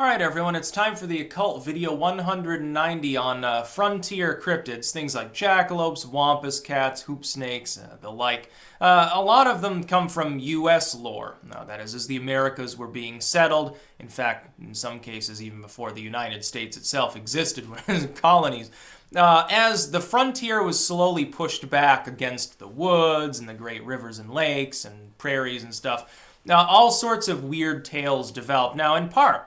Alright everyone, it's time for the Occult video 190 on frontier cryptids, things like jackalopes, wampus cats, hoop snakes, the like. A lot of them come from US lore. That is, as the Americas were being settled, in fact, in some cases even before the United States itself existed when it was colonies. As the frontier was slowly pushed back against the woods and the great rivers and lakes and prairies and stuff, all sorts of weird tales developed. Now, in part,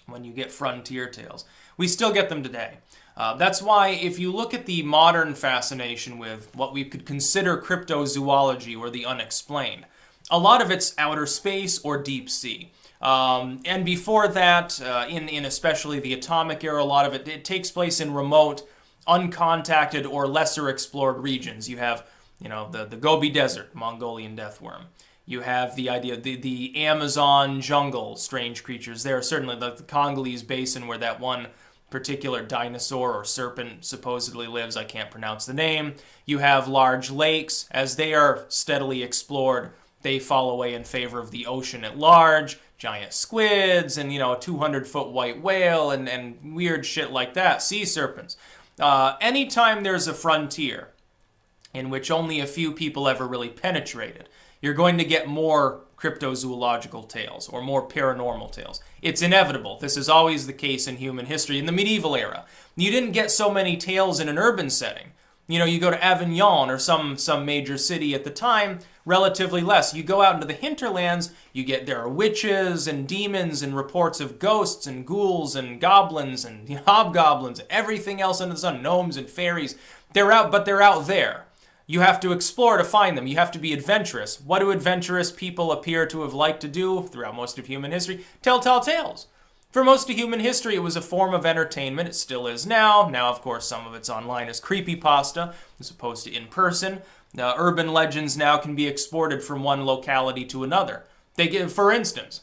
when you get frontier tales, we still get them today. That's why if you look at the modern fascination with what we could consider cryptozoology or the unexplained, a lot of it's outer space or deep sea. And before that, in especially the atomic era, a lot of it takes place in remote, uncontacted, or lesser explored regions. You have, the Gobi Desert, Mongolian death worm. You have the idea of the Amazon jungle, strange creatures there. Certainly the Congolese basin where that one particular dinosaur or serpent supposedly lives. I can't pronounce the name. You have large lakes. As they are steadily explored, they fall away in favor of the ocean at large. Giant squids and, a 200-foot white whale and weird shit like that. Sea serpents. Anytime there's a frontier in which only a few people ever really penetrated, you're going to get more cryptozoological tales or more paranormal tales. It's inevitable. This is always the case in human history. In the medieval era, you didn't get so many tales in an urban setting. You go to Avignon or some major city at the time, relatively less. You go out into the hinterlands, there are witches and demons and reports of ghosts and ghouls and goblins and hobgoblins and everything else under the sun, gnomes and fairies. They're out there. You have to explore to find them. You have to be adventurous. What do adventurous people appear to have liked to do throughout most of human history? Tell tales. For most of human history, it was a form of entertainment. It still is now. Now, of course, some of it's online as creepypasta, as opposed to in person. Urban legends now can be exported from one locality to another. For instance,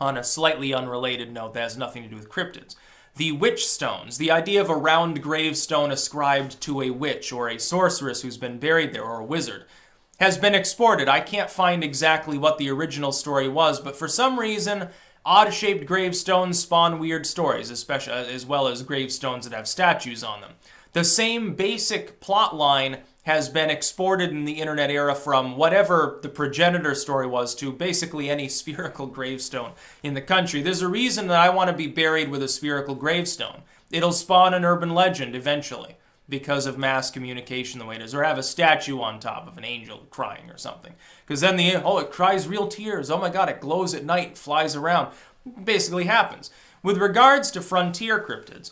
on a slightly unrelated note that has nothing to do with cryptids, the witch stones, the idea of a round gravestone ascribed to a witch or a sorceress who's been buried there, or a wizard, has been exported. I can't find exactly what the original story was, but for some reason, odd-shaped gravestones spawn weird stories, especially as well as gravestones that have statues on them. The same basic plot line has been exported in the internet era from whatever the progenitor story was to basically any spherical gravestone in the country. There's a reason that I want to be buried with a spherical gravestone. It'll spawn an urban legend eventually because of mass communication the way it is, or have a statue on top of an angel crying or something. Because then it cries real tears. Oh my god, it glows at night, flies around. It basically happens. With regards to frontier cryptids,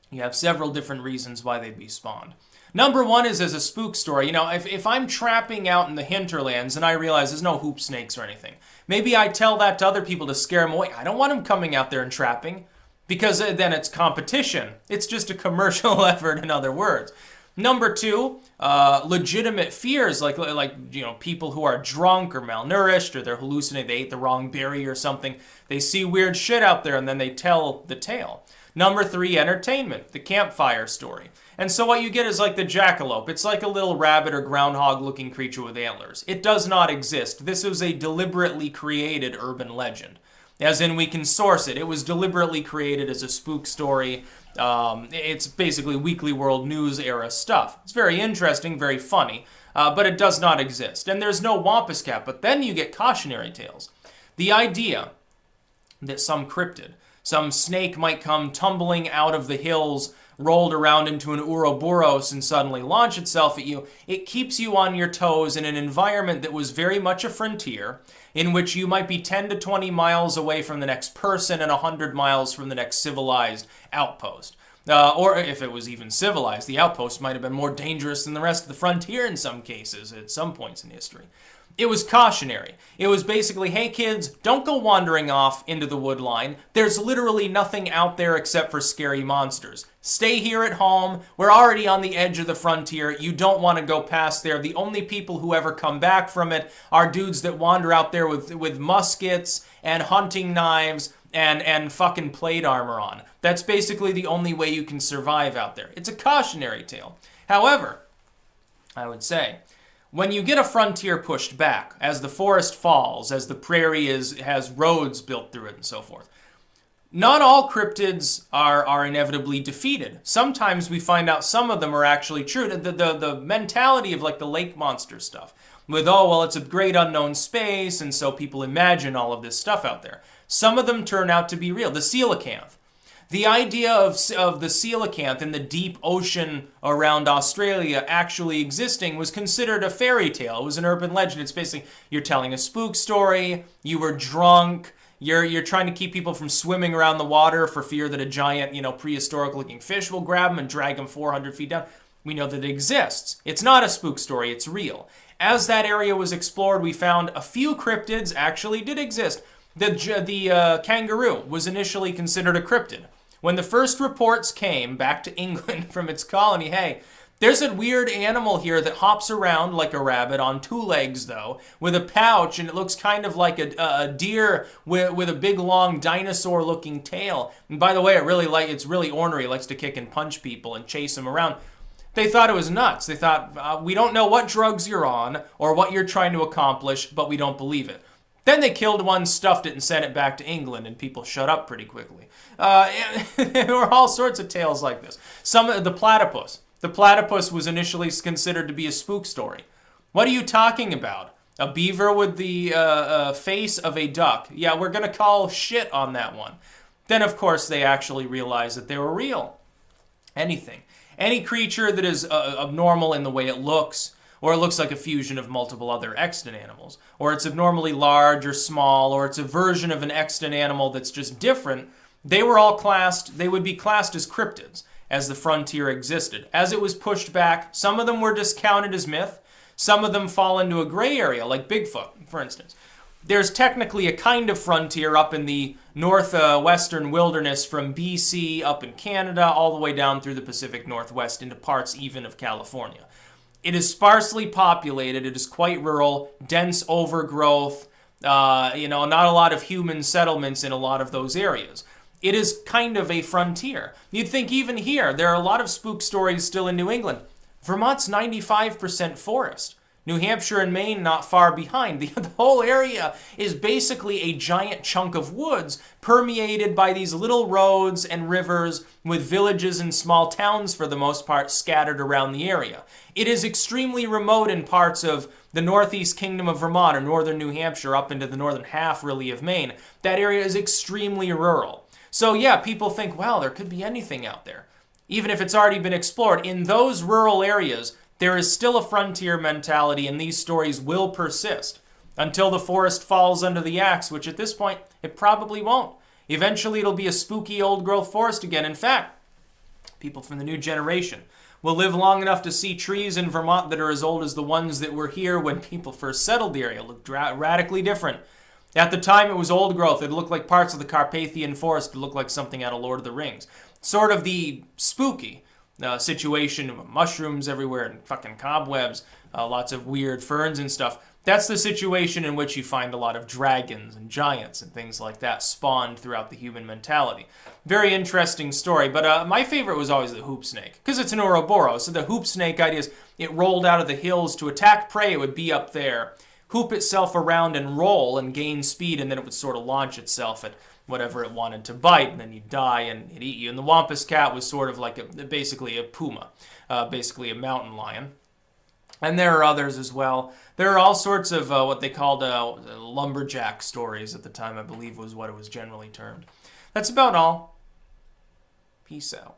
you have several different reasons why they'd be spawned. Number one is as a spook story. If I'm trapping out in the hinterlands and I realize there's no hoop snakes or anything, maybe I tell that to other people to scare them away. I don't want them coming out there and trapping, because then it's competition. It's just a commercial effort, in other words. Number two, legitimate fears, like people who are drunk or malnourished, or they're hallucinating, they ate the wrong berry or something. They see weird shit out there and then they tell the tale. Number three, entertainment, the campfire story. And so what you get is like the jackalope. It's like a little rabbit or groundhog-looking creature with antlers. It does not exist. This was a deliberately created urban legend. As in, we can source it. It was deliberately created as a spook story. It's basically Weekly World News era stuff. It's very interesting, very funny, but it does not exist. And there's no wampus cat, but then you get cautionary tales. The idea that some cryptid, some snake might come tumbling out of the hills, rolled around into an Ouroboros and suddenly launch itself at you, it keeps you on your toes in an environment that was very much a frontier, in which you might be 10 to 20 miles away from the next person and 100 miles from the next civilized outpost. Or if it was even civilized, the outpost might have been more dangerous than the rest of the frontier in some cases at some points in history. It was cautionary. It was basically, hey kids, don't go wandering off into the woodline. There's literally nothing out there except for scary monsters. Stay here at home. We're already on the edge of the frontier. You don't want to go past there. The only people who ever come back from it are dudes that wander out there with muskets and hunting knives and fucking plate armor on. That's basically the only way you can survive out there. It's a cautionary tale. However, I would say, when you get a frontier pushed back, as the forest falls, as the prairie has roads built through it and so forth, Not all cryptids are inevitably defeated. Sometimes we find out some of them are actually true. The mentality of like the lake monster stuff with, oh, well, it's a great unknown space, and so people imagine all of this stuff out there. Some of them turn out to be real. The coelacanth. The idea of the coelacanth in the deep ocean around Australia actually existing was considered a fairy tale. It was an urban legend. It's basically, you're telling a spook story, you were drunk, you're trying to keep people from swimming around the water for fear that a giant, prehistoric-looking fish will grab them and drag them 400 feet down. We know that it exists. It's not a spook story, it's real. As that area was explored, we found a few cryptids actually did exist. The kangaroo was initially considered a cryptid. When the first reports came back to England from its colony, hey, there's a weird animal here that hops around like a rabbit on two legs, though, with a pouch, and it looks kind of like a deer with a big, long, dinosaur-looking tail. And by the way, it's really ornery. It likes to kick and punch people and chase them around. They thought it was nuts. They thought, we don't know what drugs you're on or what you're trying to accomplish, but we don't believe it. Then they killed one, stuffed it, and sent it back to England, and people shut up pretty quickly. There were all sorts of tales like this. The platypus. The platypus was initially considered to be a spook story. What are you talking about? A beaver with the face of a duck. Yeah, we're going to call shit on that one. Then, of course, they actually realized that they were real. Anything. Any creature that is abnormal in the way it looks, or it looks like a fusion of multiple other extant animals, or it's abnormally large or small, or it's a version of an extant animal that's just different, they would be classed as cryptids as the frontier existed. As it was pushed back, some of them were discounted as myth, some of them fall into a gray area, like Bigfoot, for instance. There's technically a kind of frontier up in the northwestern wilderness from BC up in Canada all the way down through the Pacific Northwest into parts even of California. It is sparsely populated, it is quite rural, dense overgrowth, not a lot of human settlements in a lot of those areas. It is kind of a frontier. You'd think even here, there are a lot of spook stories still in New England. Vermont's 95% forest. New Hampshire and Maine not far behind. The whole area is basically a giant chunk of woods permeated by these little roads and rivers with villages and small towns for the most part scattered around the area. It is extremely remote in parts of the northeast kingdom of Vermont or northern New Hampshire up into the northern half really of Maine. That area is extremely rural. So yeah, people think, well, there could be anything out there. Even if it's already been explored, in those rural areas, there is still a frontier mentality and these stories will persist until the forest falls under the axe, which at this point, it probably won't. Eventually, it'll be a spooky old growth forest again. In fact, people from the new generation will live long enough to see trees in Vermont that are as old as the ones that were here when people first settled the area. It looked radically different. At the time, it was old growth. It looked like parts of the Carpathian forest. It looked like something out of Lord of the Rings. Sort of the spooky situation of mushrooms everywhere and fucking cobwebs, lots of weird ferns and stuff. That's the situation in which you find a lot of dragons and giants and things like that spawned throughout the human mentality. Very interesting story, but my favorite was always the hoop snake, because it's an Ouroboros. So the hoop snake idea is it rolled out of the hills to attack prey. It would be up there, hoop itself around and roll and gain speed, and then it would sort of launch itself at whatever it wanted to bite, and then you'd die and it'd eat you. And the Wampus cat was sort of like basically a puma, basically a mountain lion. And there are others as well. There are all sorts of what they called lumberjack stories at the time, I believe was what it was generally termed. That's about all. Peace out.